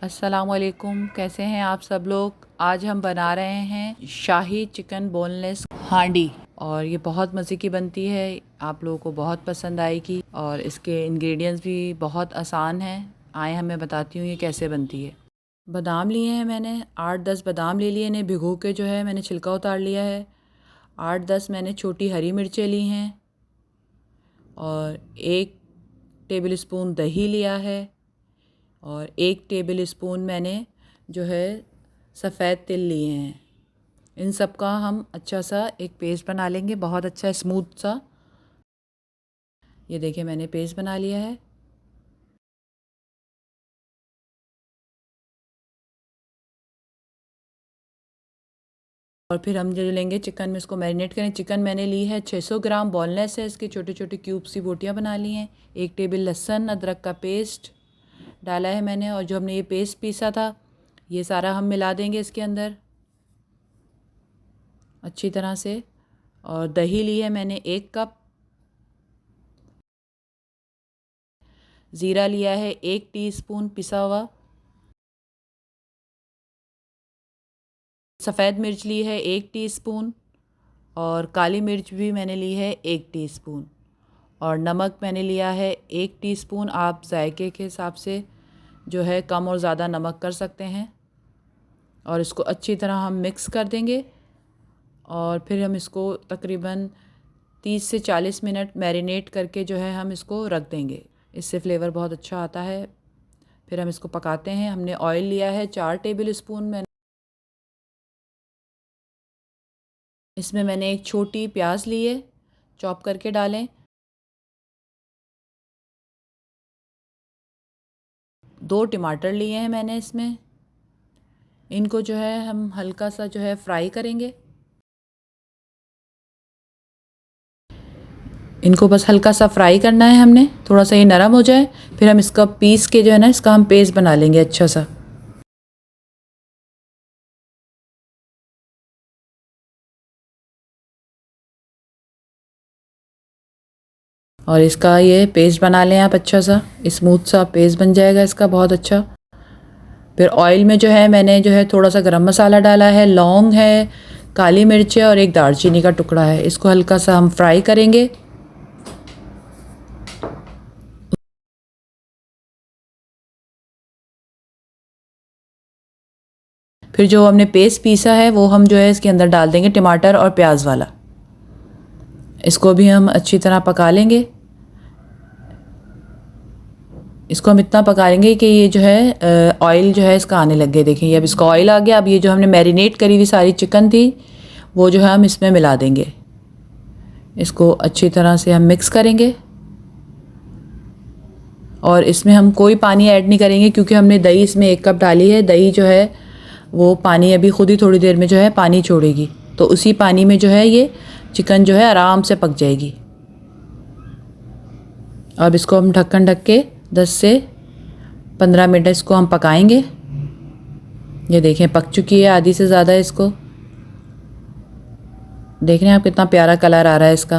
अस्सलामुअलैकुम, कैसे हैं आप सब लोग। आज हम बना रहे हैं शाही चिकन बोनलेस हांडी और ये बहुत मज़े की बनती है। आप लोगों को बहुत पसंद आएगी और इसके इंग्रेडिएंट्स भी बहुत आसान हैं। आए मैं बताती हूँ ये कैसे बनती है। बादाम लिए हैं मैंने 8-10 बादाम ले लिए, इन्हें भिगो के जो है मैंने छिलका उतार लिया है। 8-10 मैंने छोटी हरी मिर्चें ली हैं और 1 टेबल स्पून दही लिया है और 1 टेबल स्पून मैंने जो है सफ़ेद तिल लिए हैं। इन सब का हम अच्छा सा एक पेस्ट बना लेंगे, बहुत अच्छा स्मूथ सा। ये देखिए मैंने पेस्ट बना लिया है। और फिर हम जो लेंगे चिकन में इसको मैरिनेट करें। चिकन मैंने ली है 600 ग्राम, बोनलेस है, इसके छोटे छोटे क्यूब सी बोटियाँ बना ली हैं। 1 टेबल लहसुन अदरक का पेस्ट डाला है मैंने और जो हमने ये पेस्ट पीसा था ये सारा हम मिला देंगे इसके अंदर अच्छी तरह से। और दही ली है मैंने 1 कप, ज़ीरा लिया है 1 टीस्पून पिसा हुआ, सफ़ेद मिर्च ली है 1 टीस्पून और काली मिर्च भी मैंने ली है 1 टीस्पून और नमक मैंने लिया है 1 टीस्पून। आप जायके के हिसाब से जो है कम और ज़्यादा नमक कर सकते हैं। और इसको अच्छी तरह हम मिक्स कर देंगे और फिर हम इसको तकरीबन 30 से 40 मिनट मैरिनेट करके जो है हम इसको रख देंगे। इससे फ्लेवर बहुत अच्छा आता है। फिर हम इसको पकाते हैं। हमने ऑयल लिया है 4 टेबल स्पून। मैंने इसमें मैंने एक छोटी प्याज ली है, चॉप करके डालें। 2 टमाटर लिए हैं मैंने इसमें। इनको जो है हम हल्का सा जो है फ्राई करेंगे। इनको बस हल्का सा फ्राई करना है हमने, थोड़ा सा ये नरम हो जाए फिर हम इसका पीस के जो है ना इसका हम पेस्ट बना लेंगे अच्छा सा। और इसका ये पेस्ट बना लें आप अच्छा सा, स्मूथ सा पेस्ट बन जाएगा इसका बहुत अच्छा। फिर ऑयल में जो है मैंने जो है थोड़ा सा गरम मसाला डाला है, लौंग है, काली मिर्च है और एक दालचीनी का टुकड़ा है। इसको हल्का सा हम फ्राई करेंगे। फिर जो हमने पेस्ट पीसा है वो हम जो है इसके अंदर डाल देंगे, टमाटर और प्याज वाला। इसको भी हम अच्छी तरह पका लेंगे। इसको हम इतना पका लेंगे कि ये जो है ऑयल जो है इसका आने लग गया। देखिए अब इसका ऑयल आ गया। अब ये जो हमने मैरिनेट करी हुई सारी चिकन थी वो जो है हम इसमें मिला देंगे। इसको अच्छी तरह से हम मिक्स करेंगे और इसमें हम कोई पानी ऐड नहीं करेंगे क्योंकि हमने दही इसमें 1 कप डाली है। दही जो है वो पानी अभी खुद ही थोड़ी देर में जो है पानी छोड़ेगी, तो उसी पानी में जो है ये चिकन जो है आराम से पक जाएगी। अब इसको हम ढक्कन ढक के 10 से 15 मिनट इसको हम पकाएंगे। ये देखें पक चुकी है आधी से ज़्यादा। इसको देख रहे हैं आप कितना प्यारा कलर आ रहा है इसका।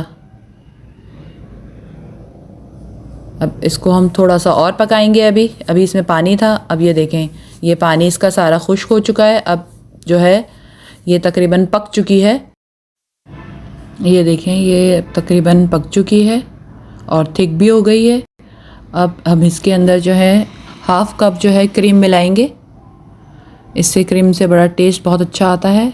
अब इसको हम थोड़ा सा और पकाएंगे। अभी इसमें पानी था, अब ये देखें ये पानी इसका सारा खुश्क हो चुका है। अब जो है ये तकरीबन पक चुकी है। ये देखें ये तकरीबन पक चुकी है और थिक भी हो गई है। अब हम इसके अंदर जो है 1/2 कप जो है क्रीम मिलाएंगे। इससे क्रीम से बड़ा टेस्ट बहुत अच्छा आता है।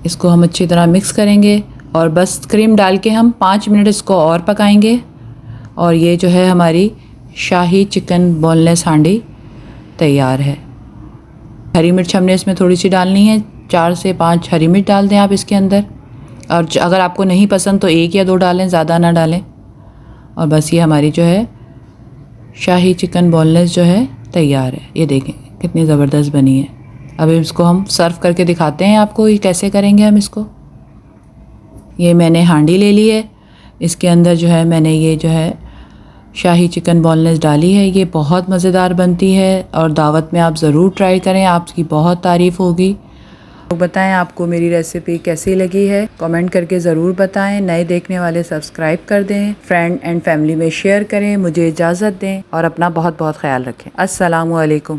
इसको हम अच्छी तरह मिक्स करेंगे और बस क्रीम डाल के हम 5 मिनट इसको और पकाएंगे और ये जो है हमारी शाही चिकन बोनलेस हांडी तैयार है। हरी मिर्च हमने इसमें थोड़ी सी डालनी है, 4 से 5 हरी मिर्च डाल दें आप इसके अंदर। और अगर आपको नहीं पसंद तो 1 या 2 डालें, ज़्यादा ना डालें। और बस ये हमारी जो है शाही चिकन बोनलेस जो है तैयार है। ये देखें कितनी ज़बरदस्त बनी है। अब इसको हम सर्व करके दिखाते हैं आपको ये कैसे करेंगे हम इसको। ये मैंने हांडी ले ली है, इसके अंदर जो है मैंने ये जो है शाही चिकन बोनलेस डाली है। ये बहुत मज़ेदार बनती है और दावत में आप ज़रूर ट्राई करें, आपकी बहुत तारीफ़ होगी। तो बताएं आपको मेरी रेसिपी कैसी लगी है, कमेंट करके ज़रूर बताएं। नए देखने वाले सब्सक्राइब कर दें, फ्रेंड एंड फैमिली में शेयर करें। मुझे इजाज़त दें और अपना बहुत बहुत ख्याल रखें। अस्सलामु अलैकुम।